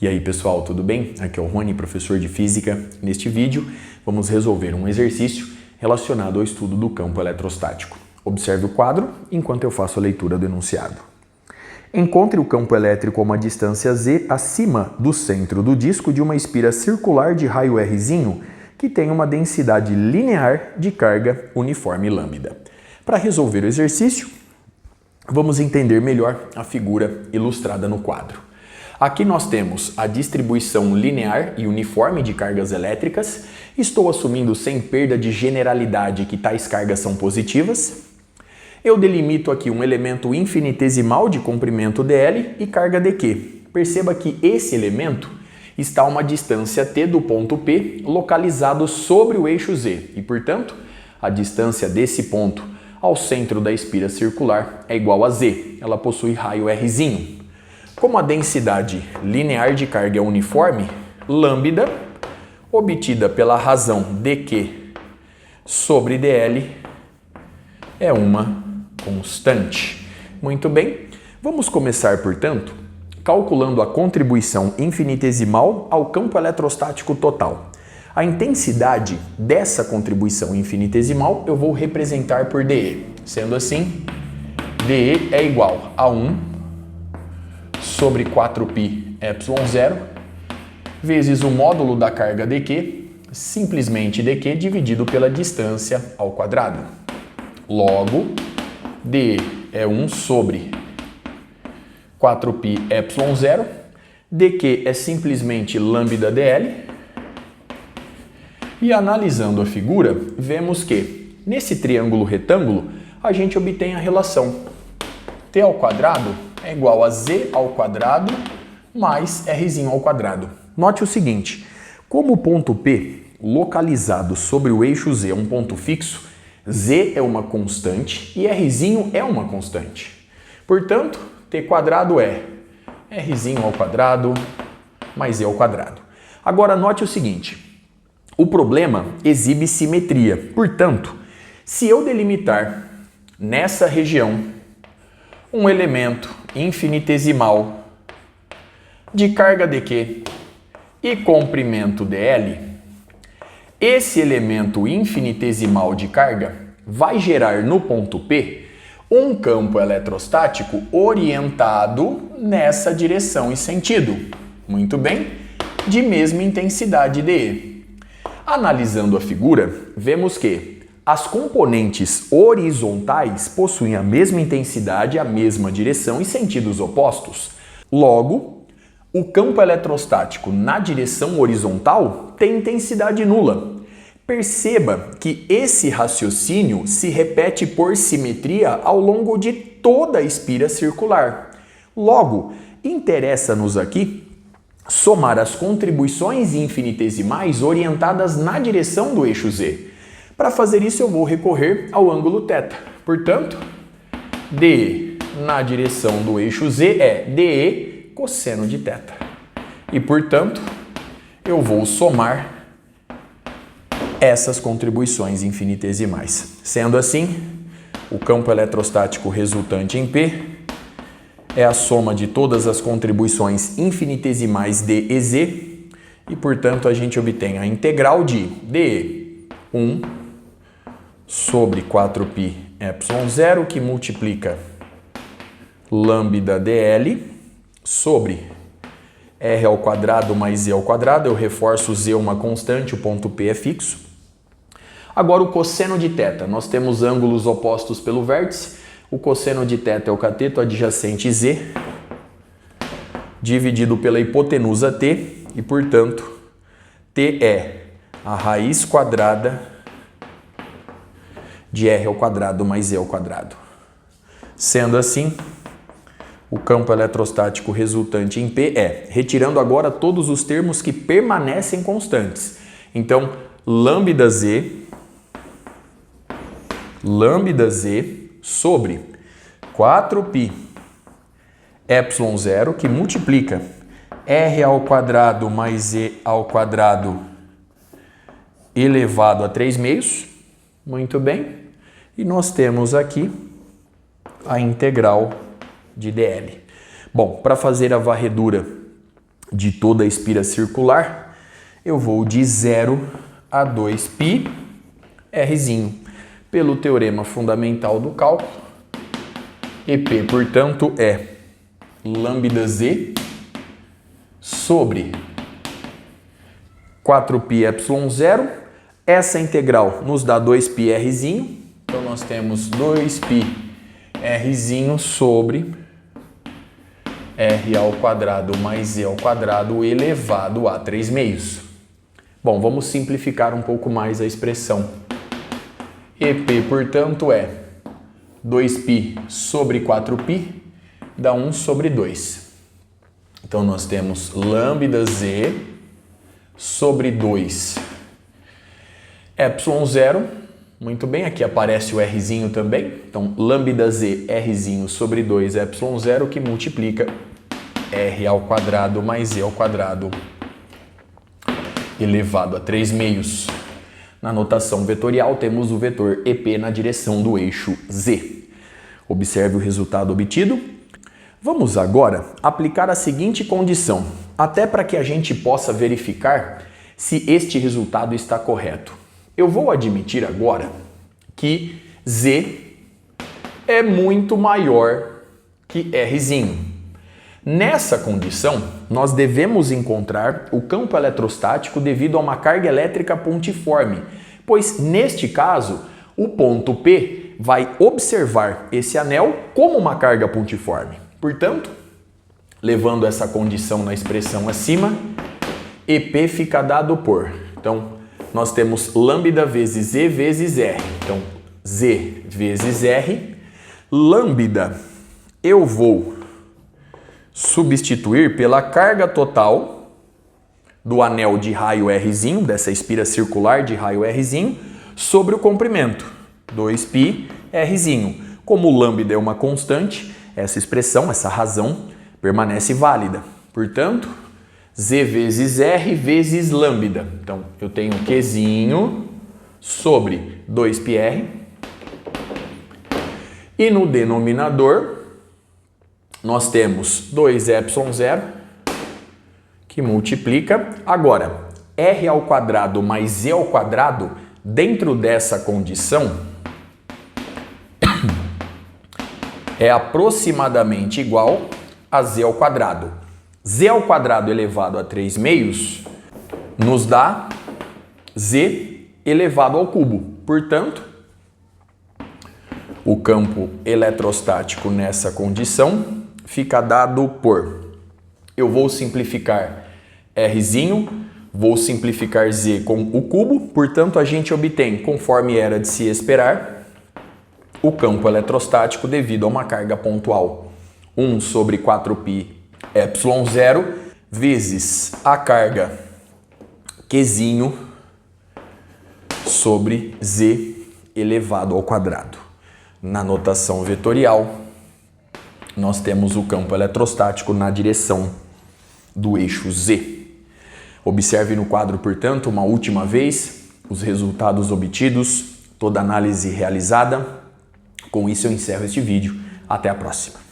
E aí pessoal, tudo bem? Aqui é o Rony, professor de Física. Neste vídeo vamos resolver um exercício relacionado ao estudo do campo eletrostático. Observe o quadro enquanto eu faço a leitura do enunciado. Encontre o campo elétrico a uma distância z acima do centro do disco de uma espira circular de raio Rzinho que tem uma densidade linear de carga uniforme lambda. Para resolver o exercício, vamos entender melhor a figura ilustrada no quadro. Aqui nós temos a distribuição linear e uniforme de cargas elétricas. Estou assumindo sem perda de generalidade que tais cargas são positivas. Eu delimito aqui um elemento infinitesimal de comprimento dl e carga dq. Perceba que esse elemento está a uma distância t do ponto P localizado sobre o eixo z e, portanto, a distância desse ponto ao centro da espira circular é igual a z. Ela possui raio Rzinho. Como a densidade linear de carga é uniforme, lambda, obtida pela razão dq sobre dl, é uma constante. Muito bem, vamos começar, portanto, calculando a contribuição infinitesimal ao campo eletrostático total. A intensidade dessa contribuição infinitesimal eu vou representar por dE. Sendo assim, dE é igual a 1 sobre 4π ε0 vezes o módulo da carga dq, simplesmente dq dividido pela distância ao quadrado. Logo, dE é 1 sobre 4π ε0, dq é simplesmente lambda dl, e analisando a figura, vemos que nesse triângulo retângulo a gente obtém a relação t ao quadrado é igual a z ao quadrado mais rzinho ao quadrado. Note o seguinte, como o ponto P localizado sobre o eixo z é um ponto fixo, z é uma constante e rzinho é uma constante. Portanto, t quadrado é rzinho ao quadrado mais z ao quadrado. Agora note o seguinte, o problema exibe simetria. Portanto, se eu delimitar nessa região um elemento infinitesimal de carga dq e comprimento dl, esse elemento infinitesimal de carga vai gerar no ponto P um campo eletrostático orientado nessa direção e sentido. Muito bem, de mesma intensidade dE. Analisando a figura, vemos que as componentes horizontais possuem a mesma intensidade, a mesma direção e sentidos opostos. Logo, o campo eletrostático na direção horizontal tem intensidade nula. Perceba que esse raciocínio se repete por simetria ao longo de toda a espira circular. Logo, interessa-nos aqui somar as contribuições infinitesimais orientadas na direção do eixo z. Para fazer isso, eu vou recorrer ao ângulo θ. Portanto, DE na direção do eixo z é DE cosseno de θ. E, portanto, eu vou somar essas contribuições infinitesimais. Sendo assim, o campo eletrostático resultante em P é a soma de todas as contribuições infinitesimais de e z e, portanto, a gente obtém a integral de DE 1 sobre 4π ε0, que multiplica lambda dl sobre r ao quadrado mais z ao quadrado. Eu reforço z uma constante, o ponto P é fixo. Agora o cosseno de θ. Nós temos ângulos opostos pelo vértice. O cosseno de θ é o cateto adjacente z dividido pela hipotenusa t e, portanto, t é a raiz quadrada de r ao quadrado mais z ao quadrado. Sendo assim, o campo eletrostático resultante em P é, retirando agora todos os termos que permanecem constantes. Então, lambda z sobre 4π ε0, que multiplica r ao quadrado mais z ao quadrado elevado a 3/2. Muito bem. E nós temos aqui a integral de dl. Bom, para fazer a varredura de toda a espira circular, eu vou de 0 a 2π Rzinho. Pelo teorema fundamental do cálculo, EP, portanto, é lambda-z sobre 4πε0. Essa integral nos dá 2π Rzinho. Então, nós temos 2π Rzinho sobre R ao quadrado mais Z ao quadrado elevado a 3/2. Bom, vamos simplificar um pouco mais a expressão. EP, portanto, é 2π sobre 4π, dá 1 sobre 2. Então, nós temos lambda-z sobre 2 ε0. Muito bem, aqui aparece o Rzinho também. Então, lambda-z Rzinho sobre 2 ε0, que multiplica R ao quadrado mais Z ao quadrado elevado a 3/2. Na notação vetorial, temos o vetor EP na direção do eixo Z. Observe o resultado obtido. Vamos agora aplicar a seguinte condição, até para que a gente possa verificar se este resultado está correto. Eu vou admitir agora que Z é muito maior que Rzinho. Nessa condição, nós devemos encontrar o campo eletrostático devido a uma carga elétrica pontiforme, pois, neste caso, o ponto P vai observar esse anel como uma carga pontiforme. Portanto, levando essa condição na expressão acima, EP fica dado por... Então, nós temos lambda vezes Z vezes R. Então, Z vezes R. Lambda eu vou substituir pela carga total do anel de raio Rzinho, dessa espira circular de raio Rzinho, sobre o comprimento, 2π Rzinho. Como o lambda é uma constante, essa expressão, essa razão, permanece válida. Portanto, Z vezes R vezes lambda. Então, eu tenho Qzinho sobre 2πr. E no denominador, nós temos 2ε0, que multiplica. Agora, R ao quadrado mais Z ao quadrado, dentro dessa condição, é aproximadamente igual a Z ao quadrado. Z ao quadrado elevado a 3/2 nos dá Z elevado ao cubo. Portanto, o campo eletrostático nessa condição fica dado por... Eu vou simplificar Rzinho, vou simplificar Z com o cubo, portanto a gente obtém, conforme era de se esperar, o campo eletrostático devido a uma carga pontual 1 sobre 4πε0 vezes a carga Qzinho sobre Z elevado ao quadrado. Na notação vetorial, nós temos o campo eletrostático na direção do eixo Z. Observe no quadro, portanto, uma última vez os resultados obtidos, toda a análise realizada. Com isso eu encerro este vídeo. Até a próxima.